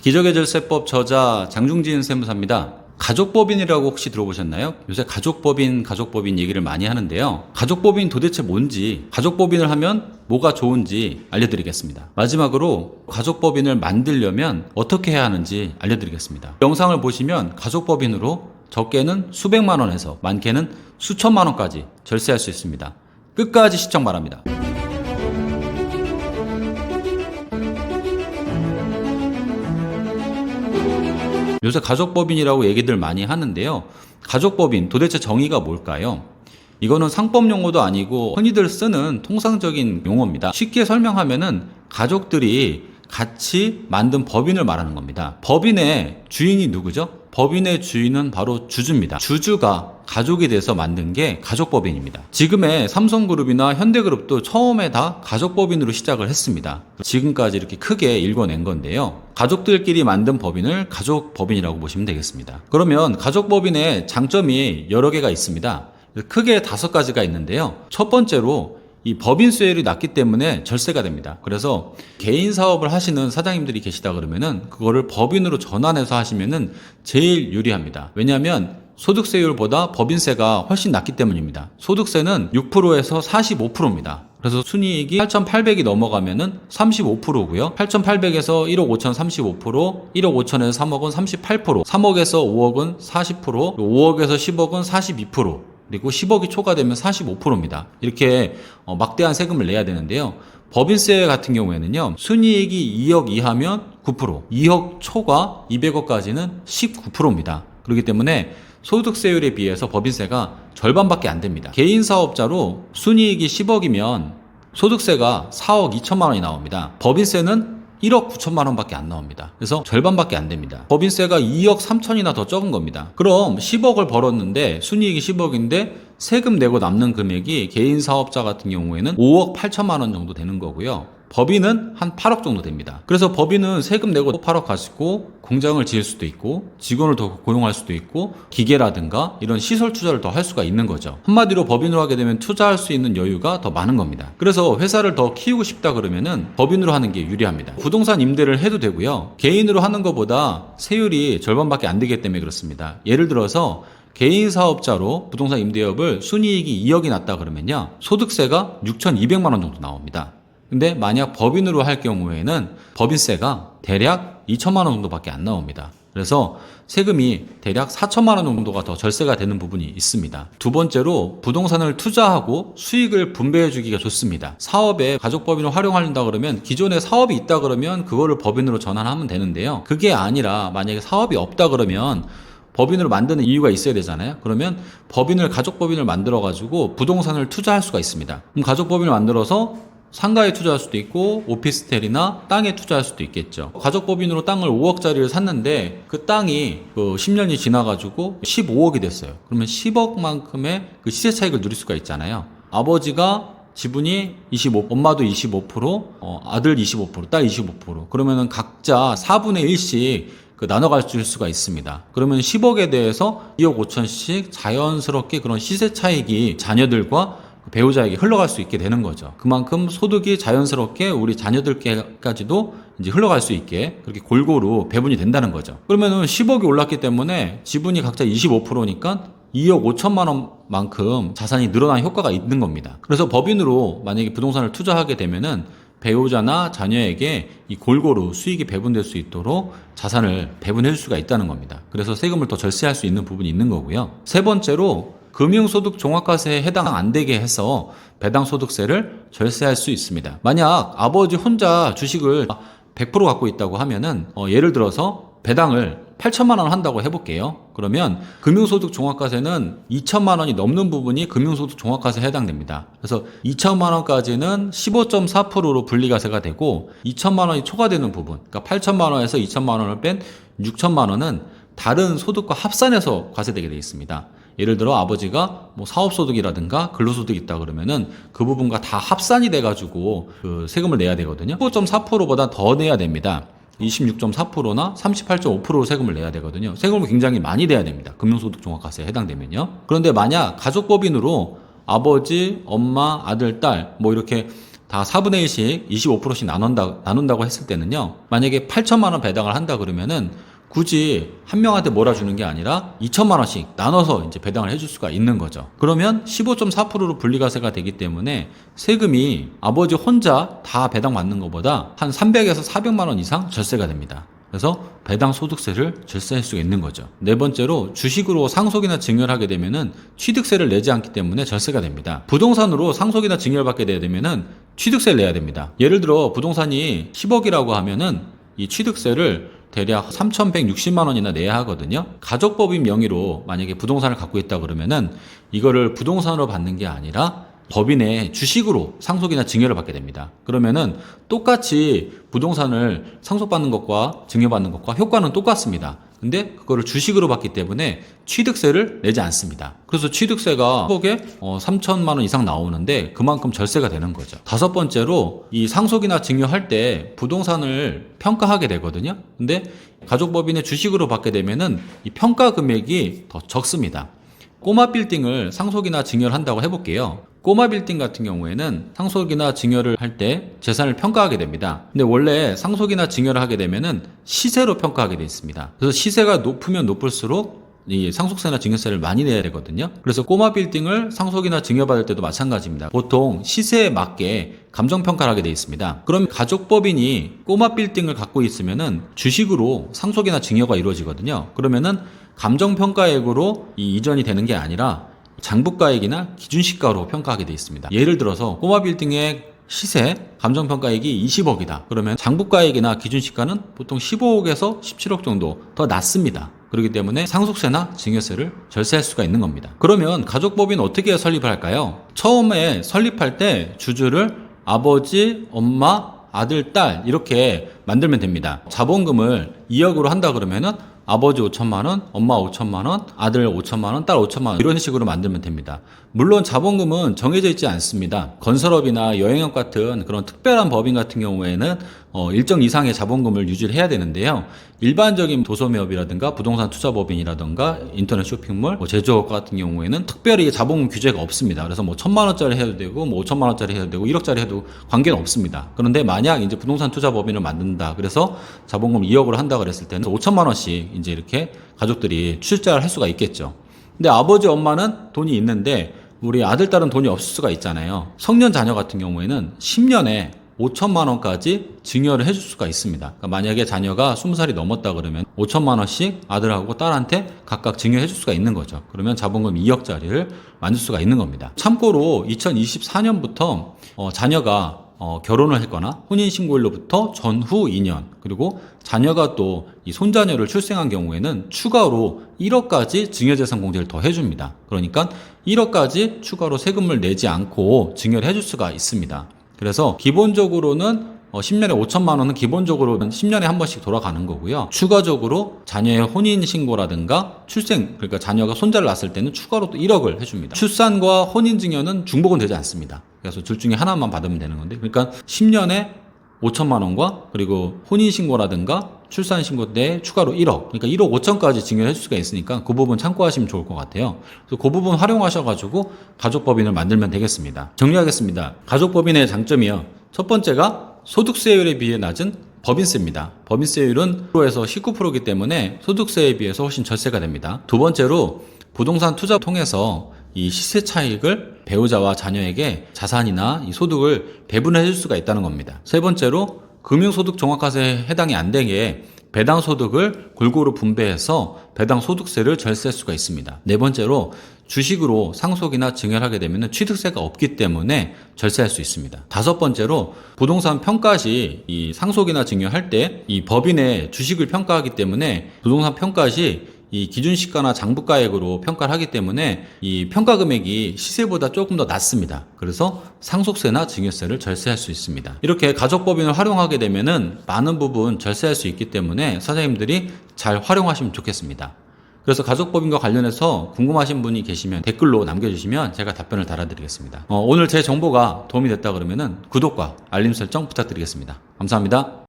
기적의 절세법 저자 장중진 세무사입니다. 가족법인이라고 혹시 들어보셨나요? 요새 가족법인 얘기를 많이 하는데요. 가족법인 도대체 뭔지, 가족법인을 하면 뭐가 좋은지 알려드리겠습니다. 마지막으로 가족법인을 만들려면 어떻게 해야 하는지 알려드리겠습니다. 영상을 보시면 가족법인으로 적게는 수백만 원에서 많게는 수천만 원까지 절세할 수 있습니다. 끝까지 시청 바랍니다. 요새 가족법인이라고 얘기들 많이 하는데요. 가족법인 도대체 정의가 뭘까요? 이거는 상법 용어도 아니고 흔히들 쓰는 통상적인 용어입니다. 쉽게 설명하면은 가족들이 같이 만든 법인을 말하는 겁니다. 법인의 주인이 누구죠? 법인의 주인은 바로 주주입니다. 주주가 가족이 돼서 만든 게 가족법인입니다. 지금의 삼성그룹이나 현대그룹도 처음에 다 가족법인으로 시작을 했습니다. 지금까지 이렇게 크게 읽어낸 건데요. 가족들끼리 만든 법인을 가족법인이라고 보시면 되겠습니다. 그러면 가족법인의 장점이 여러 개가 있습니다. 크게 5가지가 있는데요. 첫 번째로 이 법인 수혜율이 낮기 때문에 절세가 됩니다. 그래서 개인 사업을 하시는 사장님들이 계시다 그러면은 그거를 법인으로 전환해서 하시면은 제일 유리합니다. 왜냐하면 소득세율보다 법인세가 훨씬 낮기 때문입니다. 소득세는 6%에서 45%입니다. 그래서 순이익이 8,800이 넘어가면은 35%고요. 8,800에서 1억 5천 35%, 1억 5천에서 3억은 38%, 3억에서 5억은 40%, 5억에서 10억은 42%. 그리고 10억이 초과되면 45%입니다. 이렇게 막대한 세금을 내야 되는데요. 법인세 같은 경우에는요. 순이익이 2억 이하면 9%, 2억 초과 200억까지는 19%입니다. 그렇기 때문에 소득세율에 비해서 법인세가 절반밖에 안 됩니다. 개인 사업자로 순이익이 10억이면 소득세가 4억 2천만 원이 나옵니다. 법인세는 1억 9천만 원밖에 안 나옵니다. 그래서 절반밖에 안 됩니다. 법인세가 2억 3천이나 더 적은 겁니다. 그럼 10억을 벌었는데 순이익이 10억인데 세금 내고 남는 금액이 개인 사업자 같은 경우에는 5억 8천만 원 정도 되는 거고요. 법인은 한 8억 정도 됩니다. 그래서 법인은 세금 내고 8억 가지고 공장을 지을 수도 있고 직원을 더 고용할 수도 있고 기계라든가 이런 시설 투자를 더 할 수가 있는 거죠. 한마디로 법인으로 하게 되면 투자할 수 있는 여유가 더 많은 겁니다. 그래서 회사를 더 키우고 싶다 그러면은 법인으로 하는 게 유리합니다. 부동산 임대를 해도 되고요. 개인으로 하는 것보다 세율이 절반밖에 안 되기 때문에 그렇습니다. 예를 들어서 개인 사업자로 부동산 임대업을 순이익이 2억이 났다 그러면요. 소득세가 6,200만 원 정도 나옵니다. 근데 만약 법인으로 할 경우에는 법인세가 대략 2천만 원 정도밖에 안 나옵니다. 그래서 세금이 대략 4천만 원 정도가 더 절세가 되는 부분이 있습니다. 두 번째로 부동산을 투자하고 수익을 분배해 주기가 좋습니다. 사업에 가족법인을 활용한다 그러면 기존에 사업이 있다 그러면 그거를 법인으로 전환하면 되는데요. 그게 아니라 만약에 사업이 없다 그러면 법인으로 만드는 이유가 있어야 되잖아요. 그러면 가족법인을 만들어 가지고 부동산을 투자할 수가 있습니다. 그럼 가족법인을 만들어서 상가에 투자할 수도 있고 오피스텔이나 땅에 투자할 수도 있겠죠. 가족법인으로 땅을 5억짜리를 샀는데 그 땅이 10년이 지나가지고 15억이 됐어요. 그러면 10억만큼의 그 시세 차익을 누릴 수가 있잖아요. 아버지가 지분이 25%, 엄마도 25%, 아들 25%, 딸 25%. 그러면은 각자 4분의 1씩 나눠 가질 수가 있습니다. 그러면 10억에 대해서 2억 5천씩 자연스럽게 그런 시세 차익이 자녀들과 배우자에게 흘러갈 수 있게 되는 거죠. 그만큼 소득이 자연스럽게 우리 자녀들께까지도 이제 흘러갈 수 있게 그렇게 골고루 배분이 된다는 거죠. 그러면은 10억이 올랐기 때문에 지분이 각자 25%니까 2억 5천만 원만큼 자산이 늘어난 효과가 있는 겁니다. 그래서 법인으로 만약에 부동산을 투자하게 되면은 배우자나 자녀에게 이 골고루 수익이 배분될 수 있도록 자산을 배분해 줄 수가 있다는 겁니다. 그래서 세금을 더 절세할 수 있는 부분이 있는 거고요. 세 번째로 금융소득 종합과세에 해당 안 되게 해서 배당소득세를 절세할 수 있습니다. 만약 아버지 혼자 주식을 100% 갖고 있다고 하면은 예를 들어서 배당을 8천만 원 한다고 해볼게요. 그러면 금융소득 종합과세는 2천만 원이 넘는 부분이 금융소득 종합과세에 해당됩니다. 그래서 2천만 원까지는 15.4%로 분리과세가 되고 2천만 원이 초과되는 부분, 그러니까 8천만 원에서 2천만 원을 뺀 6천만 원은 다른 소득과 합산해서 과세되게 되어 있습니다. 예를 들어 아버지가 사업소득이라든가 근로소득이 있다 그러면은 그 부분과 다 합산이 돼가지고 그 세금을 내야 되거든요. 15.4%보다 더 내야 됩니다. 26.4%나 38.5% 세금을 내야 되거든요. 세금을 굉장히 많이 내야 됩니다. 금융소득 종합과세에 해당되면요. 그런데 만약 가족법인으로 아버지, 엄마, 아들, 딸 이렇게 다 4분의 1씩 25%씩 나눈다고 했을 때는요. 만약에 8천만 원 배당을 한다 그러면은 굳이 한 명한테 몰아주는 게 아니라 2천만 원씩 나눠서 이제 배당을 해줄 수가 있는 거죠. 그러면 15.4%로 분리과세가 되기 때문에 세금이 아버지 혼자 다 배당 받는 것보다 한 300에서 400만 원 이상 절세가 됩니다. 그래서 배당 소득세를 절세할 수가 있는 거죠. 네 번째로 주식으로 상속이나 증여를 하게 되면은 취득세를 내지 않기 때문에 절세가 됩니다. 부동산으로 상속이나 증여를 받게 되면은 취득세를 내야 됩니다. 예를 들어 부동산이 10억이라고 하면은 이 취득세를 대략 3,160만 원이나 내야 하거든요. 가족법인 명의로 만약에 부동산을 갖고 있다 그러면은 이거를 부동산으로 받는 게 아니라 법인의 주식으로 상속이나 증여를 받게 됩니다. 그러면은 똑같이 부동산을 상속받는 것과 증여받는 것과 효과는 똑같습니다. 근데 그거를 주식으로 받기 때문에 취득세를 내지 않습니다. 그래서 취득세가 10억에 3천만 원 이상 나오는데 그만큼 절세가 되는 거죠. 다섯 번째로 이 상속이나 증여할 때 부동산을 평가하게 되거든요. 근데 가족법인의 주식으로 받게 되면은 이 평가 금액이 더 적습니다. 꼬마 빌딩을 상속이나 증여를 한다고 해볼게요. 꼬마 빌딩 같은 경우에는 상속이나 증여를 할 때 재산을 평가하게 됩니다. 근데 원래 상속이나 증여를 하게 되면은 시세로 평가하게 되어 있습니다. 그래서 시세가 높으면 높을수록 이 상속세나 증여세를 많이 내야 되거든요. 그래서 꼬마 빌딩을 상속이나 증여받을 때도 마찬가지입니다. 보통 시세에 맞게 감정평가를 하게 되어 있습니다. 그럼 가족법인이 꼬마 빌딩을 갖고 있으면은 주식으로 상속이나 증여가 이루어지거든요. 그러면은 감정평가액으로 이 이전이 되는 게 아니라 장부가액이나 기준시가로 평가하게 되어 있습니다. 예를 들어서 꼬마 빌딩의 시세 감정평가액이 20억이다. 그러면 장부가액이나 기준시가는 보통 15억에서 17억 정도 더 낮습니다. 그렇기 때문에 상속세나 증여세를 절세할 수가 있는 겁니다. 그러면 가족법인 어떻게 설립을 할까요? 처음에 설립할 때 주주를 아버지, 엄마, 아들, 딸 이렇게 만들면 됩니다. 자본금을 2억으로 한다 그러면은 아버지 5천만 원, 엄마 5천만 원, 아들 5천만 원, 딸 5천만 원 이런 식으로 만들면 됩니다. 물론 자본금은 정해져 있지 않습니다. 건설업이나 여행업 같은 그런 특별한 법인 같은 경우에는 일정 이상의 자본금을 유지를 해야 되는데요. 일반적인 도소매업이라든가 부동산 투자법인이라든가 인터넷 쇼핑몰, 제조업 같은 경우에는 특별히 자본금 규제가 없습니다. 그래서 뭐 1,000만 원짜리 해도 되고 뭐 5천만 원짜리 해도 되고 1억짜리 해도 관계는 없습니다. 그런데 만약 이제 부동산 투자법인을 만든다. 그래서 자본금 2억으로 한다 그랬을 때는 5천만 원씩 이제 이렇게 가족들이 출자를 할 수가 있겠죠. 근데 아버지 엄마는 돈이 있는데 우리 아들 딸은 돈이 없을 수가 있잖아요. 성년 자녀 같은 경우에는 10년에 5천만 원까지 증여를 해줄 수가 있습니다. 그러니까 만약에 자녀가 20살이 넘었다 그러면 5천만 원씩 아들하고 딸한테 각각 증여해 줄 수가 있는 거죠. 그러면 자본금 2억짜리를 만들 수가 있는 겁니다. 참고로 2024년부터 자녀가 결혼을 했거나 혼인신고일로부터 전후 2년 그리고 자녀가 또 이 손자녀를 출생한 경우에는 추가로 1억까지 증여재산 공제를 더 해줍니다. 그러니까 1억까지 추가로 세금을 내지 않고 증여를 해줄 수가 있습니다. 그래서 기본적으로는 10년에 5천만 원은 기본적으로 10년에 한 번씩 돌아가는 거고요. 추가적으로 자녀의 혼인신고라든가 출생, 그러니까 자녀가 손자를 낳았을 때는 추가로 또 1억을 해줍니다. 출산과 혼인증여는 중복은 되지 않습니다. 그래서 둘 중에 하나만 받으면 되는 건데, 그러니까 10년에 5천만 원과 그리고 혼인신고라든가 출산신고 때 추가로 1억, 그러니까 1억 5천까지 증여를 해줄 수가 있으니까 그 부분 참고하시면 좋을 것 같아요. 그래서 그 부분 활용하셔가지고 가족법인을 만들면 되겠습니다. 정리하겠습니다. 가족법인의 장점이요. 첫 번째가 소득세율에 비해 낮은 법인세입니다. 법인세율은 10%에서 19%이기 때문에 소득세에 비해서 훨씬 절세가 됩니다. 두 번째로 부동산 투자 통해서 이 시세 차익을 배우자와 자녀에게 자산이나 이 소득을 배분해 줄 수가 있다는 겁니다. 세 번째로 금융소득 종합과세에 해당이 안 되게 배당 소득을 골고루 분배해서 배당 소득세를 절세할 수가 있습니다. 네 번째로 주식으로 상속이나 증여를 하게 되면 취득세가 없기 때문에 절세할 수 있습니다. 다섯 번째로 부동산 평가 시 이 상속이나 증여할 때 이 법인의 주식을 평가하기 때문에 부동산 평가 시 이 기준시가나 장부가액으로 평가를 하기 때문에 이 평가 금액이 시세보다 조금 더 낮습니다. 그래서 상속세나 증여세를 절세할 수 있습니다. 이렇게 가족법인을 활용하게 되면은 많은 부분 절세할 수 있기 때문에 사장님들이 잘 활용하시면 좋겠습니다. 그래서 가족법인과 관련해서 궁금하신 분이 계시면 댓글로 남겨주시면 제가 답변을 달아드리겠습니다. 오늘 제 정보가 도움이 됐다 그러면은 구독과 알림 설정 부탁드리겠습니다. 감사합니다.